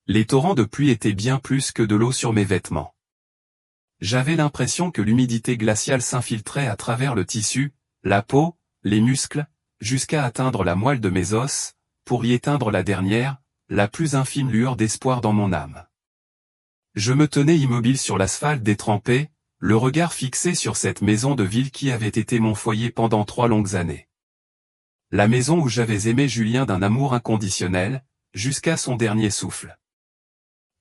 Les torrents de pluie étaient bien plus que de l'eau sur mes vêtements. J'avais l'impression que l'humidité glaciale s'infiltrait à travers le tissu, la peau, les muscles, jusqu'à atteindre la moelle de mes os, pour y éteindre la dernière, la plus infime lueur d'espoir dans mon âme. Je me tenais immobile sur l'asphalte détrempé, le regard fixé sur cette maison de ville qui avait été mon foyer pendant 3 longues années. La maison où j'avais aimé Julien d'un amour inconditionnel, jusqu'à son dernier souffle.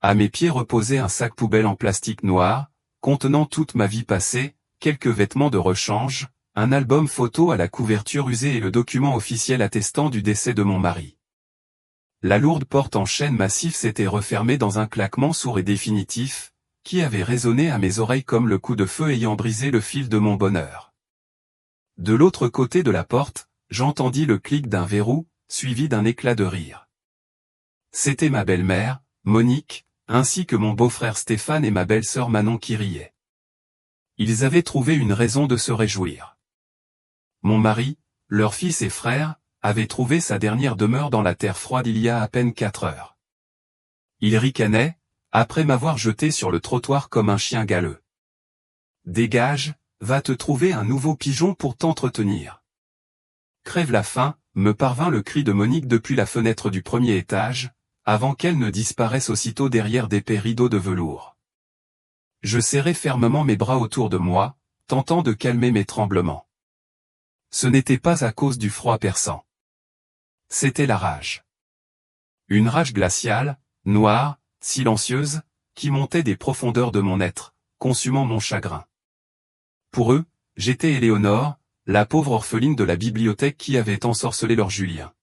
À mes pieds reposait un sac poubelle en plastique noir, contenant toute ma vie passée, quelques vêtements de rechange, un album photo à la couverture usée et le document officiel attestant du décès de mon mari. La lourde porte en chêne massif s'était refermée dans un claquement sourd et définitif, qui avait résonné à mes oreilles comme le coup de feu ayant brisé le fil de mon bonheur. De l'autre côté de la porte, j'entendis le clic d'un verrou, suivi d'un éclat de rire. C'était ma belle-mère, Monique, ainsi que mon beau-frère Stéphane et ma belle-sœur Manon qui riaient. Ils avaient trouvé une raison de se réjouir. Mon mari, leur fils et frère, avait trouvé sa dernière demeure dans la terre froide il y a à peine 4 heures. Il ricanait, après m'avoir jeté sur le trottoir comme un chien galeux. « Dégage, va te trouver un nouveau pigeon pour t'entretenir. » Crève la faim, me parvint le cri de Monique depuis la fenêtre du premier étage, avant qu'elle ne disparaisse aussitôt derrière d'épais rideaux de velours. Je serrai fermement mes bras autour de moi, tentant de calmer mes tremblements. Ce n'était pas à cause du froid perçant. C'était la rage. Une rage glaciale, noire, silencieuse, qui montait des profondeurs de mon être, consumant mon chagrin. Pour eux, j'étais Éléonore, la pauvre orpheline de la bibliothèque qui avait ensorcelé leur Julien.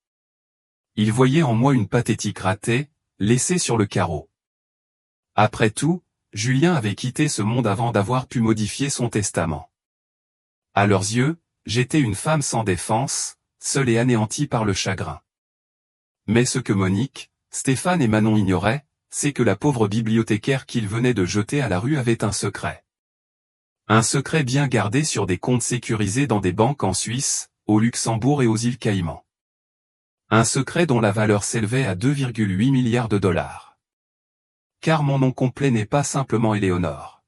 Ils voyaient en moi une pathétique ratée, laissée sur le carreau. Après tout, Julien avait quitté ce monde avant d'avoir pu modifier son testament. À leurs yeux, j'étais une femme sans défense, seule et anéantie par le chagrin. Mais ce que Monique, Stéphane et Manon ignoraient, c'est que la pauvre bibliothécaire qu'ils venaient de jeter à la rue avait un secret. Un secret bien gardé sur des comptes sécurisés dans des banques en Suisse, au Luxembourg et aux îles Caïmans. Un secret dont la valeur s'élevait à 2,8 milliards de dollars. Car mon nom complet n'est pas simplement Éléonore.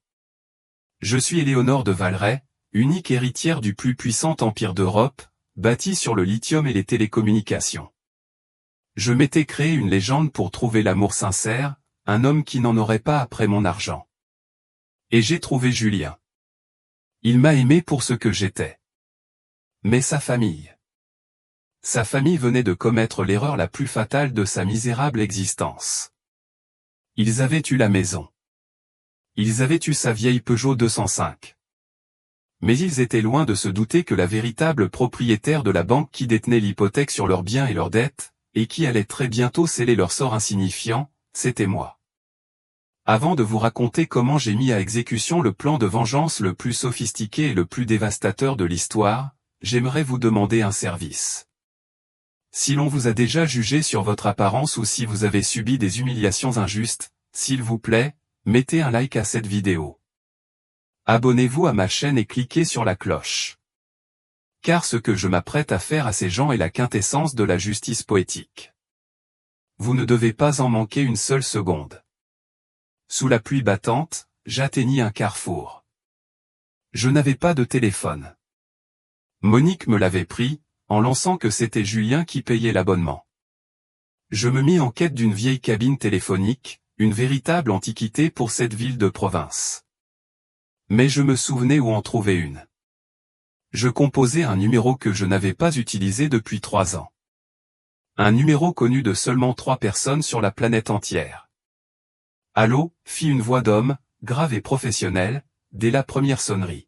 Je suis Éléonore de Valray, unique héritière du plus puissant empire d'Europe, bâti sur le lithium et les télécommunications. Je m'étais créé une légende pour trouver l'amour sincère, un homme qui n'en aurait pas après mon argent. Et j'ai trouvé Julien. Il m'a aimé pour ce que j'étais. Mais sa famille. Sa famille venait de commettre l'erreur la plus fatale de sa misérable existence. Ils avaient eu la maison. Ils avaient eu sa vieille Peugeot 205. Mais ils étaient loin de se douter que la véritable propriétaire de la banque qui détenait l'hypothèque sur leurs biens et leurs dettes, et qui allait très bientôt sceller leur sort insignifiant, c'était moi. Avant de vous raconter comment j'ai mis à exécution le plan de vengeance le plus sophistiqué et le plus dévastateur de l'histoire, j'aimerais vous demander un service. Si l'on vous a déjà jugé sur votre apparence ou si vous avez subi des humiliations injustes, s'il vous plaît, mettez un like à cette vidéo. Abonnez-vous à ma chaîne et cliquez sur la cloche. Car ce que je m'apprête à faire à ces gens est la quintessence de la justice poétique. Vous ne devez pas en manquer une seule seconde. Sous la pluie battante, j'atteignis un carrefour. Je n'avais pas de téléphone. Monique me l'avait pris, en lançant que c'était Julien qui payait l'abonnement. Je me mis en quête d'une vieille cabine téléphonique, une véritable antiquité pour cette ville de province. Mais je me souvenais où en trouver une. Je composais un numéro que je n'avais pas utilisé depuis 3 ans. Un numéro connu de seulement 3 personnes sur la planète entière. Allô, fit une voix d'homme, grave et professionnelle, dès la première sonnerie.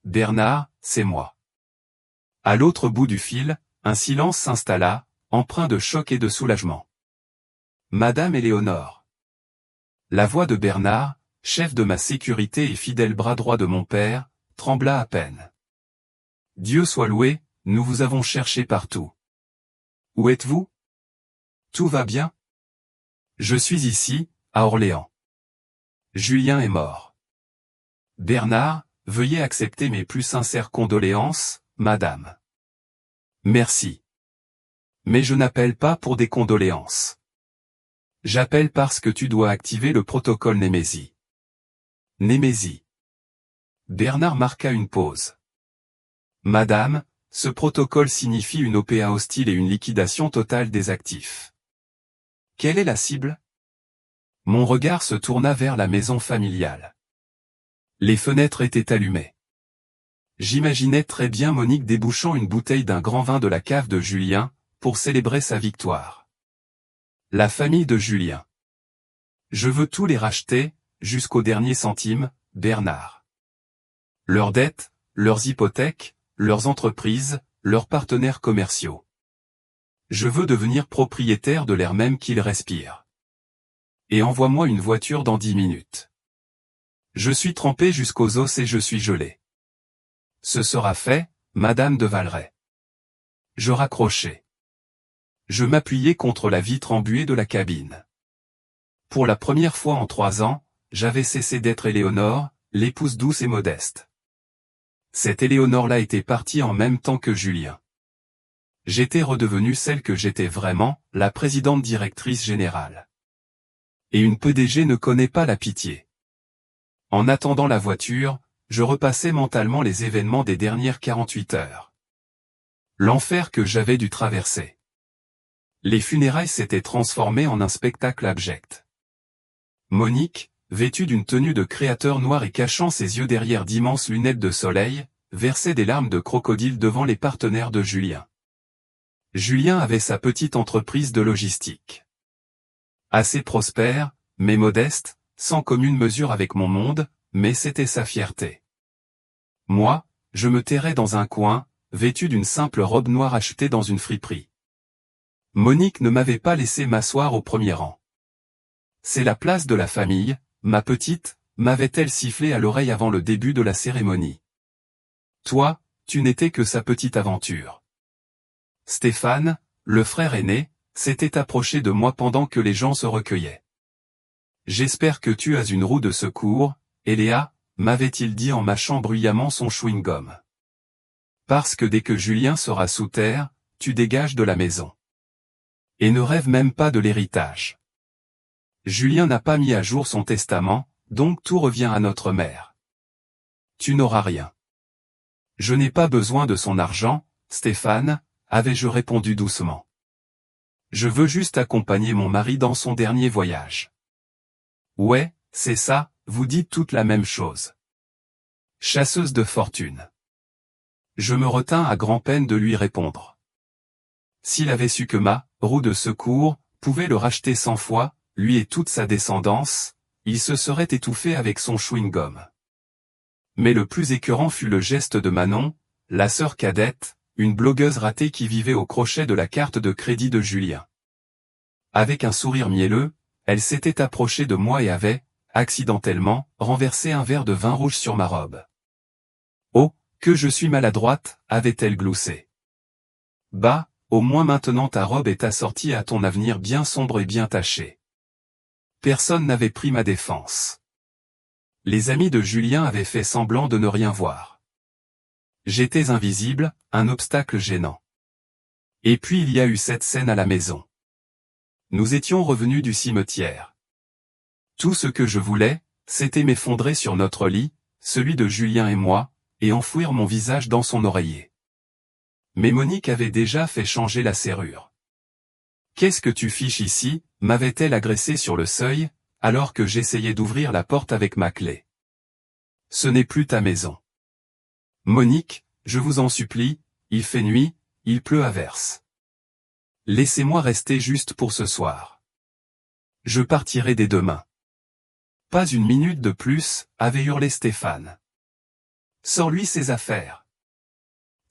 Bernard, c'est moi. À l'autre bout du fil, un silence s'installa, empreint de choc et de soulagement. Madame Éléonore. La voix de Bernard, chef de ma sécurité et fidèle bras droit de mon père, trembla à peine. Dieu soit loué, nous vous avons cherché partout. Où êtes-vous? Tout va bien? Je suis ici, à Orléans. Julien est mort. Bernard, veuillez accepter mes plus sincères condoléances, madame. Merci. Mais je n'appelle pas pour des condoléances. J'appelle parce que tu dois activer le protocole Némésie. Némésie. Bernard marqua une pause. Madame, ce protocole signifie une OPA hostile et une liquidation totale des actifs. Quelle est la cible? Mon regard se tourna vers la maison familiale. Les fenêtres étaient allumées. J'imaginais très bien Monique débouchant une bouteille d'un grand vin de la cave de Julien, pour célébrer sa victoire. La famille de Julien. Je veux tous les racheter, jusqu'au dernier centime, Bernard. Leurs dettes, leurs hypothèques, leurs entreprises, leurs partenaires commerciaux. Je veux devenir propriétaire de l'air même qu'ils respirent. Et envoie-moi une voiture dans 10 minutes. Je suis trempé jusqu'aux os et je suis gelé. Ce sera fait, Madame de Valeret. Je raccrochai. Je m'appuyai contre la vitre embuée de la cabine. Pour la première fois en 3 ans, j'avais cessé d'être Éléonore, l'épouse douce et modeste. Cette Éléonore-là était partie en même temps que Julien. J'étais redevenue celle que j'étais vraiment, la présidente directrice générale. Et une PDG ne connaît pas la pitié. En attendant la voiture, je repassais mentalement les événements des dernières 48 heures. L'enfer que j'avais dû traverser. Les funérailles s'étaient transformées en un spectacle abject. Monique, vêtue d'une tenue de créateur noir et cachant ses yeux derrière d'immenses lunettes de soleil, versait des larmes de crocodile devant les partenaires de Julien. Julien avait sa petite entreprise de logistique. Assez prospère, mais modeste, sans commune mesure avec mon monde, mais c'était sa fierté. Moi, je me terrais dans un coin, vêtu d'une simple robe noire achetée dans une friperie. Monique ne m'avait pas laissé m'asseoir au premier rang. C'est la place de la famille, ma petite, m'avait-elle sifflé à l'oreille avant le début de la cérémonie. Toi, tu n'étais que sa petite aventure. Stéphane, le frère aîné, s'était approché de moi pendant que les gens se recueillaient. J'espère que tu as une roue de secours, Eléa, m'avait-il dit en mâchant bruyamment son chewing-gum. Parce que dès que Julien sera sous terre, tu dégages de la maison. Et ne rêve même pas de l'héritage. Julien n'a pas mis à jour son testament, donc tout revient à notre mère. Tu n'auras rien. Je n'ai pas besoin de son argent, Stéphane, avais-je répondu doucement. Je veux juste accompagner mon mari dans son dernier voyage. Ouais, c'est ça, vous dites toute la même chose. Chasseuse de fortune. Je me retins à grand-peine de lui répondre. S'il avait su que ma roue de secours pouvait le racheter 100 fois, lui et toute sa descendance, il se serait étouffé avec son chewing-gum. Mais le plus écœurant fut le geste de Manon, la sœur cadette, une blogueuse ratée qui vivait au crochet de la carte de crédit de Julien. Avec un sourire mielleux, elle s'était approchée de moi et avait, accidentellement, renversé un verre de vin rouge sur ma robe. Oh, que je suis maladroite, avait-elle gloussé. Bah, au moins maintenant ta robe est assortie à ton avenir bien sombre et bien taché. Personne n'avait pris ma défense. Les amis de Julien avaient fait semblant de ne rien voir. J'étais invisible, un obstacle gênant. Et puis il y a eu cette scène à la maison. Nous étions revenus du cimetière. Tout ce que je voulais, c'était m'effondrer sur notre lit, celui de Julien et moi, et enfouir mon visage dans son oreiller. Mais Monique avait déjà fait changer la serrure. « Qu'est-ce que tu fiches ici ?» m'avait-elle agressé sur le seuil, alors que j'essayais d'ouvrir la porte avec ma clé. « Ce n'est plus ta maison. »« Monique, je vous en supplie, il fait nuit, il pleut à verse. Laissez-moi rester juste pour ce soir. Je partirai dès demain. » Pas une minute de plus, avait hurlé Stéphane. « Sors-lui ses affaires. »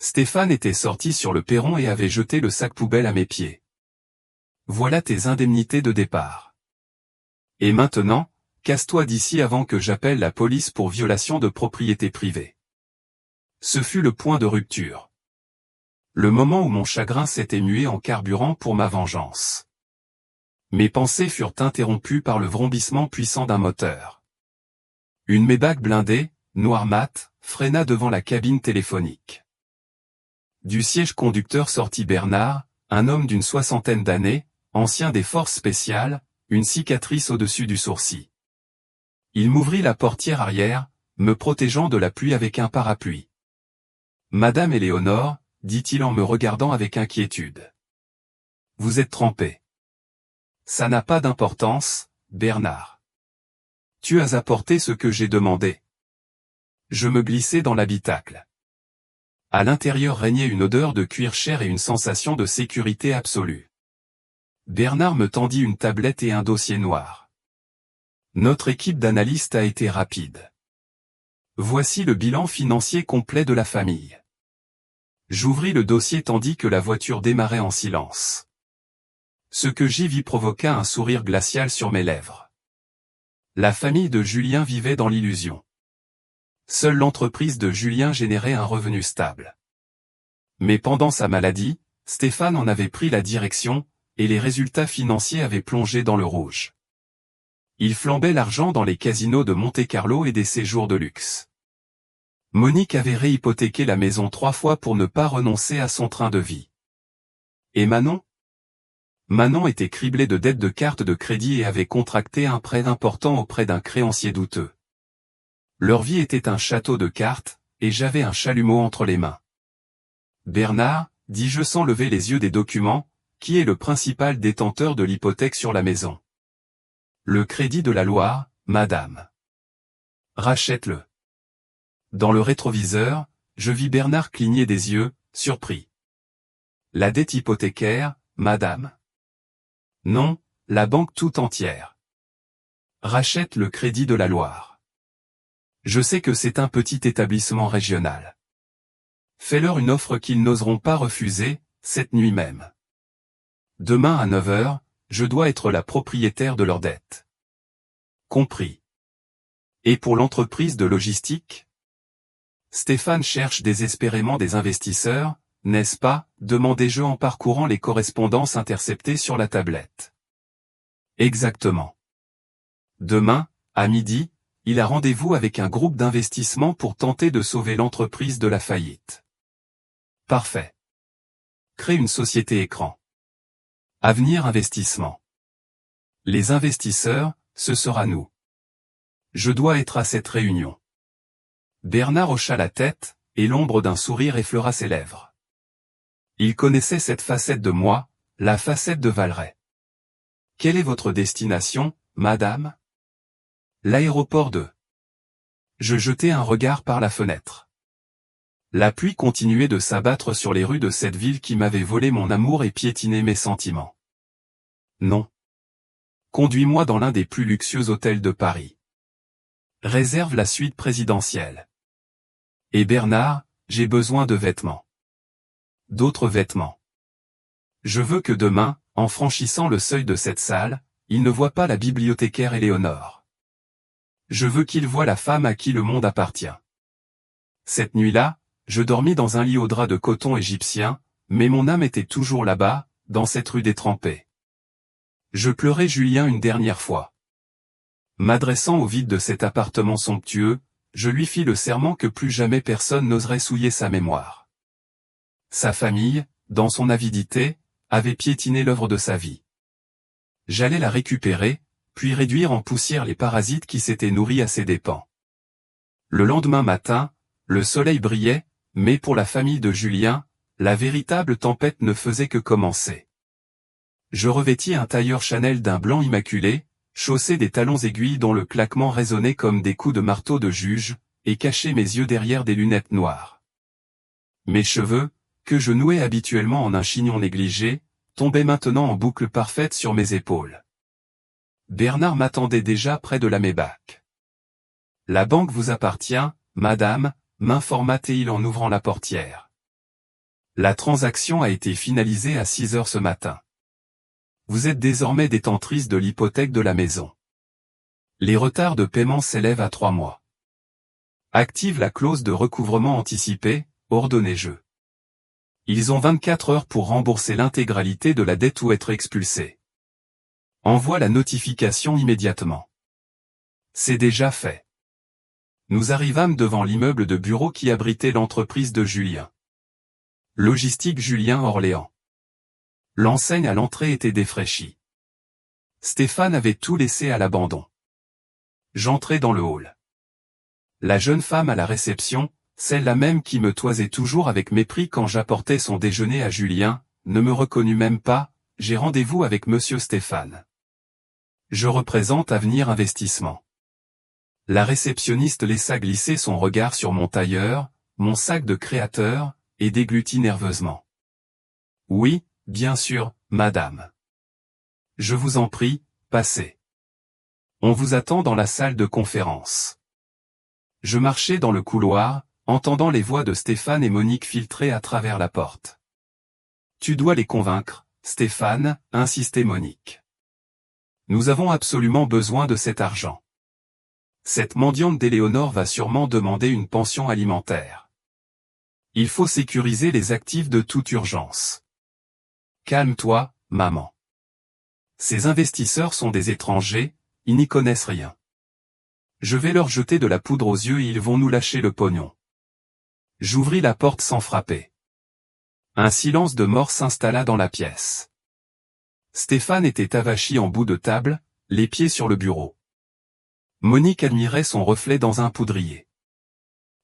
Stéphane était sorti sur le perron et avait jeté le sac poubelle à mes pieds. Voilà tes indemnités de départ. Et maintenant, casse-toi d'ici avant que j'appelle la police pour violation de propriété privée. Ce fut le point de rupture. Le moment où mon chagrin s'était mué en carburant pour ma vengeance. Mes pensées furent interrompues par le vrombissement puissant d'un moteur. Une Maybach blindée, noir mat, freina devant la cabine téléphonique. Du siège conducteur sortit Bernard, un homme d'une 60aine d'années, ancien des forces spéciales, une cicatrice au-dessus du sourcil. Il m'ouvrit la portière arrière, me protégeant de la pluie avec un parapluie. Madame Éléonore, dit-il en me regardant avec inquiétude. Vous êtes trempée. Ça n'a pas d'importance, Bernard. Tu as apporté ce que j'ai demandé. Je me glissai dans l'habitacle. À l'intérieur régnait une odeur de cuir cher et une sensation de sécurité absolue. Bernard me tendit une tablette et un dossier noir. Notre équipe d'analystes a été rapide. Voici le bilan financier complet de la famille. J'ouvris le dossier tandis que la voiture démarrait en silence. Ce que j'y vis provoqua un sourire glacial sur mes lèvres. La famille de Julien vivait dans l'illusion. Seule l'entreprise de Julien générait un revenu stable. Mais pendant sa maladie, Stéphane en avait pris la direction, et les résultats financiers avaient plongé dans le rouge. Il flambait l'argent dans les casinos de Monte-Carlo et des séjours de luxe. Monique avait réhypothéqué la maison 3 fois pour ne pas renoncer à son train de vie. Et Manon? Manon était criblée de dettes de cartes de crédit et avait contracté un prêt important auprès d'un créancier douteux. Leur vie était un château de cartes, et j'avais un chalumeau entre les mains. Bernard, dis-je sans lever les yeux des documents, qui est le principal détenteur de l'hypothèque sur la maison? Le Crédit de la Loire, madame. Rachète-le. Dans le rétroviseur, je vis Bernard cligner des yeux, surpris. La dette hypothécaire, madame. Non, la banque tout entière. Rachète le Crédit de la Loire. Je sais que c'est un petit établissement régional. Fais-leur une offre qu'ils n'oseront pas refuser, cette nuit même. Demain à 9 h, je dois être la propriétaire de leur dette. Compris. Et pour l'entreprise de logistique? Stéphane cherche désespérément des investisseurs, n'est-ce pas? Demandai-je en parcourant les correspondances interceptées sur la tablette. Exactement. Demain, à midi, il a rendez-vous avec un groupe d'investissement pour tenter de sauver l'entreprise de la faillite. Parfait. Crée une société écran. Avenir Investissement. Les investisseurs, ce sera nous. Je dois être à cette réunion. Bernard hocha la tête, et l'ombre d'un sourire effleura ses lèvres. Il connaissait cette facette de moi, la facette de Valeret. Quelle est votre destination, madame? L'aéroport de. Je jetai un regard par la fenêtre. La pluie continuait de s'abattre sur les rues de cette ville qui m'avait volé mon amour et piétiné mes sentiments. Non. Conduis-moi dans l'un des plus luxueux hôtels de Paris. Réserve la suite présidentielle. Et Bernard, j'ai besoin de vêtements. D'autres vêtements. Je veux que demain, en franchissant le seuil de cette salle, il ne voie pas la bibliothécaire Éléonore. Je veux qu'il voie la femme à qui le monde appartient. Cette nuit-là, je dormis dans un lit au drap de coton égyptien, mais mon âme était toujours là-bas, dans cette rue détrempée. Je pleurai Julien une dernière fois. M'adressant au vide de cet appartement somptueux, je lui fis le serment que plus jamais personne n'oserait souiller sa mémoire. Sa famille, dans son avidité, avait piétiné l'œuvre de sa vie. J'allais la récupérer, puis réduire en poussière les parasites qui s'étaient nourris à ses dépens. Le lendemain matin, le soleil brillait, mais pour la famille de Julien, la véritable tempête ne faisait que commencer. Je revêtis un tailleur Chanel d'un blanc immaculé, chaussé des talons aiguilles dont le claquement résonnait comme des coups de marteau de juge, et cachai mes yeux derrière des lunettes noires. Mes cheveux, que je nouais habituellement en un chignon négligé, tombaient maintenant en boucles parfaites sur mes épaules. Bernard m'attendait déjà près de la Maybach. La banque vous appartient, madame, m'informa-t-il en ouvrant la portière. La transaction a été finalisée à 6 h ce matin. Vous êtes désormais détentrice de l'hypothèque de la maison. Les retards de paiement s'élèvent à 3 mois. Active la clause de recouvrement anticipé, ordonnai-je. Ils ont 24 heures pour rembourser l'intégralité de la dette ou être expulsés. Envoie la notification immédiatement. C'est déjà fait. Nous arrivâmes devant l'immeuble de bureaux qui abritait l'entreprise de Julien. Logistique Julien Orléans. L'enseigne à l'entrée était défraîchie. Stéphane avait tout laissé à l'abandon. J'entrai dans le hall. La jeune femme à la réception, celle-là même qui me toisait toujours avec mépris quand j'apportais son déjeuner à Julien, ne me reconnut même pas. J'ai rendez-vous avec monsieur Stéphane. Je représente Avenir Investissement. La réceptionniste laissa glisser son regard sur mon tailleur, mon sac de créateur, et déglutit nerveusement. Oui, bien sûr, madame. Je vous en prie, passez. On vous attend dans la salle de conférence. Je marchais dans le couloir, entendant les voix de Stéphane et Monique filtrer à travers la porte. Tu dois les convaincre, Stéphane, insistait Monique. Nous avons absolument besoin de cet argent. Cette mendiante d'Éléonore va sûrement demander une pension alimentaire. Il faut sécuriser les actifs de toute urgence. Calme-toi, maman. Ces investisseurs sont des étrangers, ils n'y connaissent rien. Je vais leur jeter de la poudre aux yeux et ils vont nous lâcher le pognon. J'ouvris la porte sans frapper. Un silence de mort s'installa dans la pièce. Stéphane était avachi en bout de table, les pieds sur le bureau. Monique admirait son reflet dans un poudrier.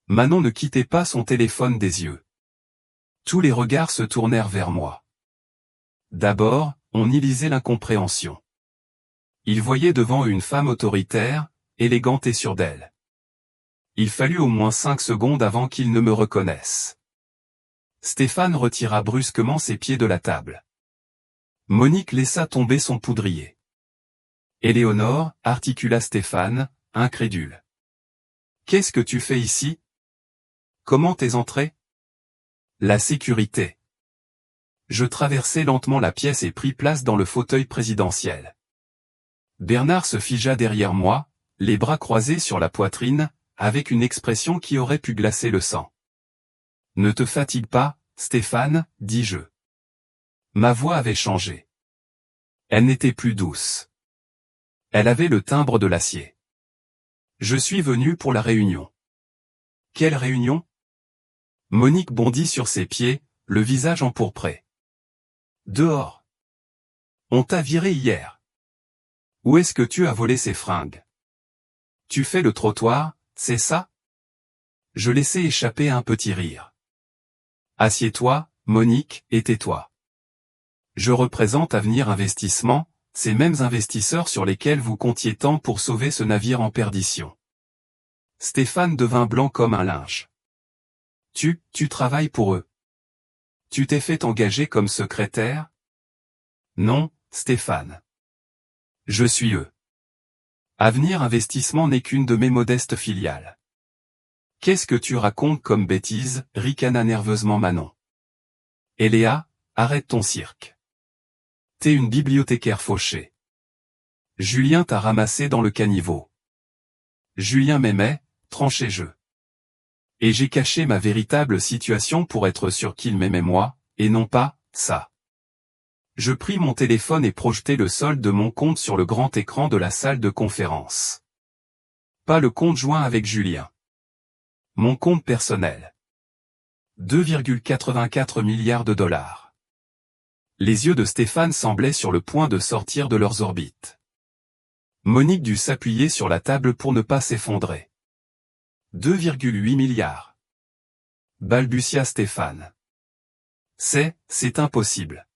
Manon ne quittait pas son téléphone des yeux. Tous les regards se tournèrent vers moi. D'abord, on y lisait l'incompréhension. Ils voyaient devant eux une femme autoritaire, élégante et sûre d'elle. Il fallut au moins 5 secondes avant qu'ils ne me reconnaissent. Stéphane retira brusquement ses pieds de la table. Monique laissa tomber son poudrier. Éléonore, articula Stéphane, incrédule. Qu'est-ce que tu fais ici? Comment t'es entré? La sécurité. Je traversai lentement la pièce et pris place dans le fauteuil présidentiel. Bernard se figea derrière moi, les bras croisés sur la poitrine, avec une expression qui aurait pu glacer le sang. Ne te fatigue pas, Stéphane, dis-je. Ma voix avait changé. Elle n'était plus douce. Elle avait le timbre de l'acier. Je suis venu pour la réunion. Quelle réunion? Monique bondit sur ses pieds, le visage empourpré. Dehors. On t'a viré hier. Où est-ce que tu as volé ces fringues? Tu fais le trottoir, c'est ça? Je laissai échapper un petit rire. Assieds-toi, Monique, et tais-toi. Je représente Avenir Investissement, ces mêmes investisseurs sur lesquels vous comptiez tant pour sauver ce navire en perdition. Stéphane devint blanc comme un linge. Tu travailles pour eux. Tu t'es fait engager comme secrétaire? Non, Stéphane. Je suis eux. Avenir Investissement n'est qu'une de mes modestes filiales. Qu'est-ce que tu racontes comme bêtise, ricana nerveusement Manon. Eléa, arrête ton cirque. T'es une bibliothécaire fauchée. Julien t'a ramassé dans le caniveau. Julien m'aimait, tranchai-je. Et j'ai caché ma véritable situation pour être sûr qu'il m'aimait moi, et non pas, ça. Je pris mon téléphone et projetai le solde de mon compte sur le grand écran de la salle de conférence. Pas le compte joint avec Julien. Mon compte personnel. 2,84 milliards de dollars. Les yeux de Stéphane semblaient sur le point de sortir de leurs orbites. Monique dut s'appuyer sur la table pour ne pas s'effondrer. 2,8 milliards. Balbutia Stéphane. C'est impossible.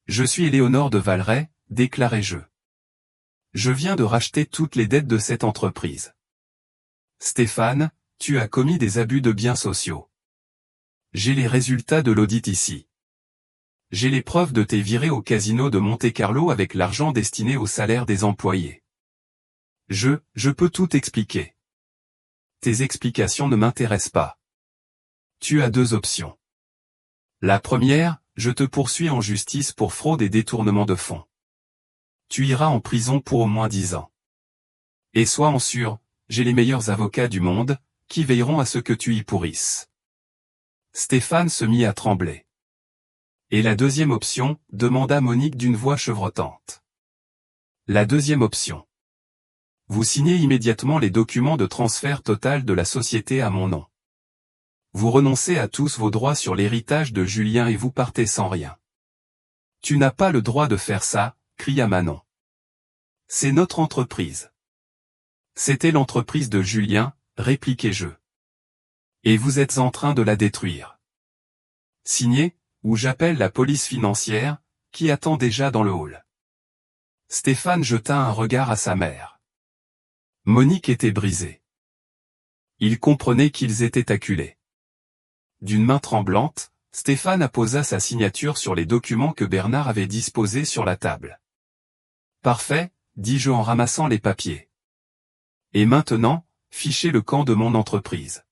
Je suis Éléonore de Valray, déclarai-je. Je viens de racheter toutes les dettes de cette entreprise. Stéphane, tu as commis des abus de biens sociaux. J'ai les résultats de l'audit ici. J'ai les preuves de tes virées au casino de Monte-Carlo avec l'argent destiné au salaire des employés. Je peux tout expliquer. Tes explications ne m'intéressent pas. Tu as 2 options. La première, je te poursuis en justice pour fraude et détournement de fonds. Tu iras en prison pour au moins 10 ans. Et sois en sûr, j'ai les meilleurs avocats du monde, qui veilleront à ce que tu y pourrisses. Stéphane se mit à trembler. Et la deuxième option, demanda Monique d'une voix chevrotante. La deuxième option. Vous signez immédiatement les documents de transfert total de la société à mon nom. Vous renoncez à tous vos droits sur l'héritage de Julien et vous partez sans rien. Tu n'as pas le droit de faire ça, cria Manon. C'est notre entreprise. C'était l'entreprise de Julien, répliquai-je. Et vous êtes en train de la détruire. Signé, ou j'appelle la police financière, qui attend déjà dans le hall. Stéphane jeta un regard à sa mère. Monique était brisée. Il comprenait qu'ils étaient acculés. D'une main tremblante, Stéphane apposa sa signature sur les documents que Bernard avait disposés sur la table. Parfait, dis-je en ramassant les papiers. Et maintenant, fichez le camp de mon entreprise.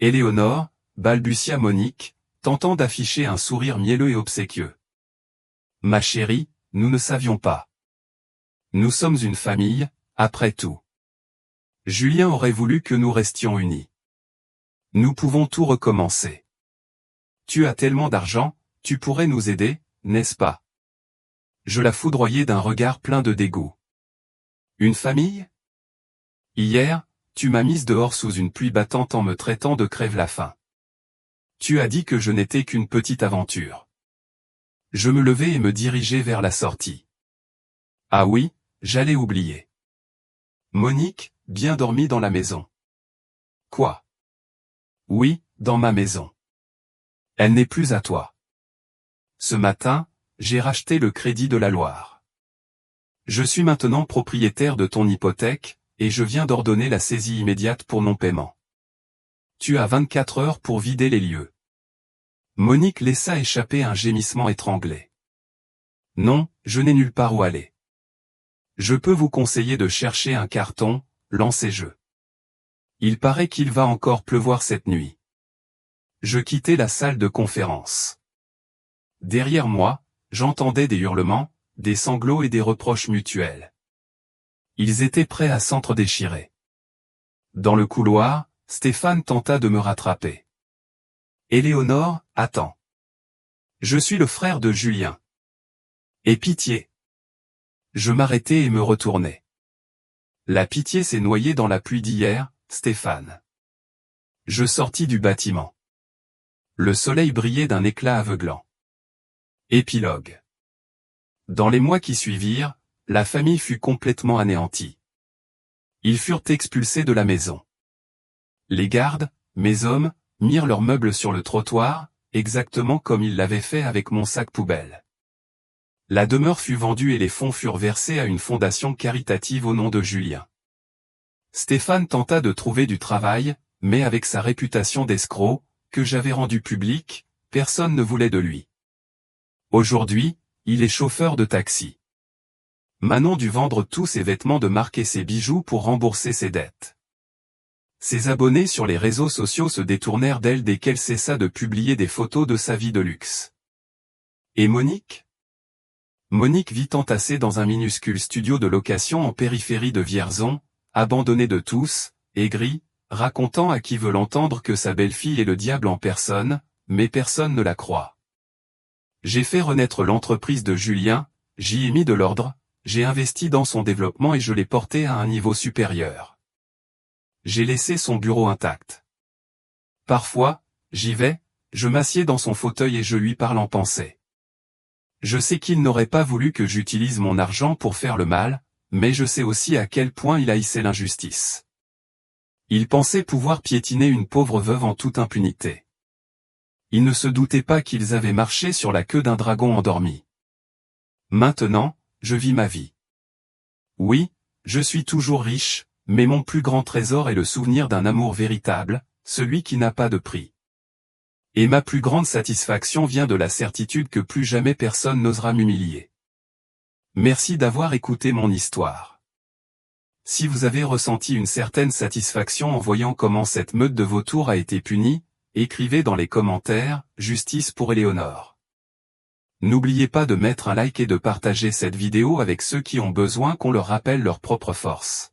Éléonore, balbutia Monique, tentant d'afficher un sourire mielleux et obséquieux. Ma chérie, nous ne savions pas. Nous sommes une famille, après tout. Julien aurait voulu que nous restions unis. Nous pouvons tout recommencer. Tu as tellement d'argent, tu pourrais nous aider, n'est-ce pas? Je la foudroyai d'un regard plein de dégoût. Une famille? Hier, tu m'as mise dehors sous une pluie battante en me traitant de crève-la-faim. Tu as dit que je n'étais qu'une petite aventure. Je me levai et me dirigeai vers la sortie. Ah oui, j'allais oublier. Monique, bien dormi dans la maison. Quoi? Oui, dans ma maison. Elle n'est plus à toi. Ce matin, j'ai racheté le Crédit de la Loire. Je suis maintenant propriétaire de ton hypothèque, et je viens d'ordonner la saisie immédiate pour non-paiement. Tu as 24 heures pour vider les lieux. Monique laissa échapper un gémissement étranglé. Non, je n'ai nulle part où aller. Je peux vous conseiller de chercher un carton, lancai-je. Il paraît qu'il va encore pleuvoir cette nuit. Je quittai la salle de conférence. Derrière moi, j'entendais des hurlements, des sanglots et des reproches mutuels. Ils étaient prêts à s'entre-déchirer. Dans le couloir, Stéphane tenta de me rattraper. Éléonore, attends. Je suis le frère de Julien. Aie pitié. Je m'arrêtai et me retournai. La pitié s'est noyée dans la pluie d'hier, Stéphane. Je sortis du bâtiment. Le soleil brillait d'un éclat aveuglant. Épilogue. Dans les mois qui suivirent, la famille fut complètement anéantie. Ils furent expulsés de la maison. Les gardes, mes hommes, mirent leurs meubles sur le trottoir, exactement comme ils l'avaient fait avec mon sac poubelle. La demeure fut vendue et les fonds furent versés à une fondation caritative au nom de Julien. Stéphane tenta de trouver du travail, mais avec sa réputation d'escroc, que j'avais rendue publique, personne ne voulait de lui. Aujourd'hui, il est chauffeur de taxi. Manon dut vendre tous ses vêtements de marque et ses bijoux pour rembourser ses dettes. Ses abonnés sur les réseaux sociaux se détournèrent d'elle dès qu'elle cessa de publier des photos de sa vie de luxe. Et Monique? Monique vit entassée dans un minuscule studio de location en périphérie de Vierzon, abandonnée de tous, aigrie, racontant à qui veut l'entendre que sa belle-fille est le diable en personne, mais personne ne la croit. J'ai fait renaître l'entreprise de Julien, j'y ai mis de l'ordre, j'ai investi dans son développement et je l'ai porté à un niveau supérieur. J'ai laissé son bureau intact. Parfois, j'y vais, je m'assieds dans son fauteuil et je lui parle en pensée. Je sais qu'il n'aurait pas voulu que j'utilise mon argent pour faire le mal, mais je sais aussi à quel point il haïssait l'injustice. Il pensait pouvoir piétiner une pauvre veuve en toute impunité. Il ne se doutait pas qu'ils avaient marché sur la queue d'un dragon endormi. Maintenant, je vis ma vie. Oui, je suis toujours riche, mais mon plus grand trésor est le souvenir d'un amour véritable, celui qui n'a pas de prix. Et ma plus grande satisfaction vient de la certitude que plus jamais personne n'osera m'humilier. Merci d'avoir écouté mon histoire. Si vous avez ressenti une certaine satisfaction en voyant comment cette meute de vautours a été punie, écrivez dans les commentaires « Justice pour Éléonore ». N'oubliez pas de mettre un like et de partager cette vidéo avec ceux qui ont besoin qu'on leur rappelle leur propre force.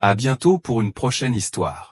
À bientôt pour une prochaine histoire.